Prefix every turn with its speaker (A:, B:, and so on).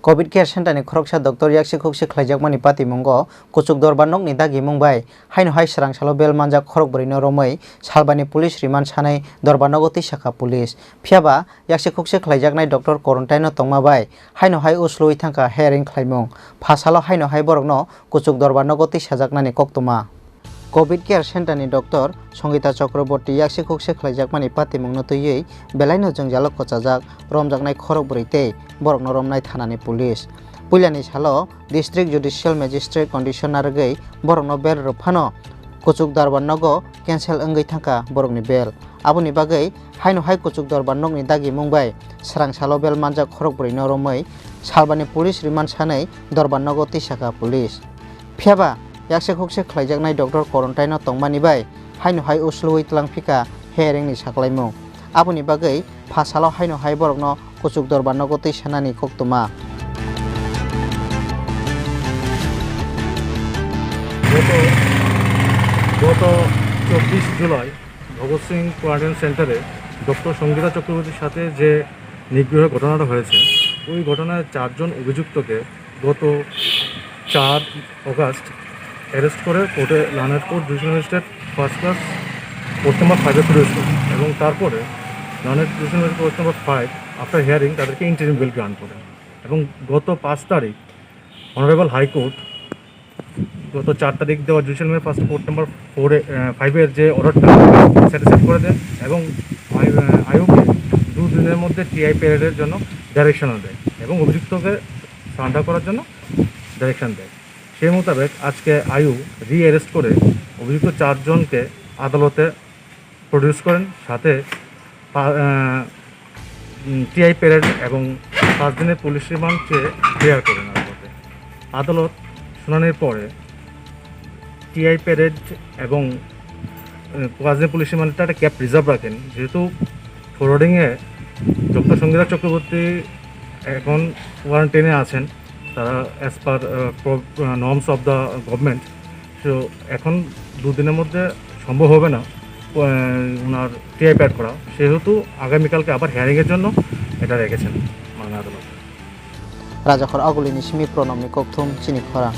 A: Covid care center ni khoroksa doctor yakse khokse khlaijakmani patimungo kuchuk dorban nokni dagi mungbai haino hai srang salo bel manjak khorok borino romoi salbani police remand sanai dorban nogoti saka police phiaba yakse khokse khlaijaknai doctor quarantine no tongma bai haino hai usloi thangka hearing khlaimung phasalo haino hai borokno kuchuk dorban nogoti sajaknani koktoma Covid care center ni doctor Songita Chakraborty yakse khokse khlaijakmani patimungno tui belaino jongjalok kochajak romjaknai khorok boritei borokno romnai thanani police puilani salo district judicial magistrate conditioner gei borokno bel rofano kuchuk darban nogo cancel ongoi thangka borokni bel aboni bagai haino hai kuchuk darban nokni dagi mungbai srang salo bel manjak khorok borino romoi salbani police remand sanai dorban nogo tisaka police phiaba yakse khokse khlaijaknai doctor quarantine no tongmani bai haino hai usloi tlangphika hearing ni saklaimung aboni bagai phasalo haino hai borokno kuchuk dorban nogo tisanani koktoma
B: গত 24 July Bhagat Singh quarantine সেন্টারে doctor Sangeeta চক্রবর্তীর সাথে যে নিগ্রহের ঘটনাটা হয়েছে ওই ঘটনায় 4 জন অভিযুক্তকে গত 4 অগাস্ট অ্যারেস্ট করে কোর্টে লানার court division magistrate first class court number 5-এ প্রডিউস করে এবং তারপরে লানার division magistrate court number 5 after hearing তাদেরকে ইন্টারিম বেল গ্রান্ট করে এবং গত 5 তারিখ অনারেবল হাইকোর্ট গত 4 তারিখ দেওয়া জুডিশিয়াল মেয়ার ফার্স্ট কোর্ট নাম্বার 5-এর যে অর্ডারটা স্যাটিসফাই করে দেয় এবং আয়োগকে 2 দিনের মধ্যে টিআই প্যারেডের জন্য ডাইরেকশনও দেয় এবং অভিযুক্তকে সারেন্ডার করার জন্য ডাইরেকশন দেয় সেই মোতাবেক আজকে আয়ু রিঅ্যারেস্ট করে অভিযুক্ত 4 জনকে আদালতে প্রডিউস করেন সাথে টিআই প্যারেড এবং 5 দিনের পুলিশ রিমান্ড চেয়ে ক্লিয়ার করেন আদালত শুনানির পরে টিআই প্যারেড এবং 5 দিনের পুলিশ রিমান্ডটা একটা ক্যাপ রিজার্ভ রাখেন যেহেতু ফরওয়ার্ডিংয়ে ডক্টর সঙ্গীতা চক্রবর্তী এখন কোয়ারেন্টাইনে আছেন তারা as per norms of the government so এখন 2 দিনের মধ্যে সম্ভব হবে না ওনার টিআই প্যাড করা সেহেতু আগামীকালকে আবার হিয়ারিংয়ের জন্য এটা রেখেছেন মাননীয় আদালত
A: Rajakor agulini simi pronomni kokthum chini khora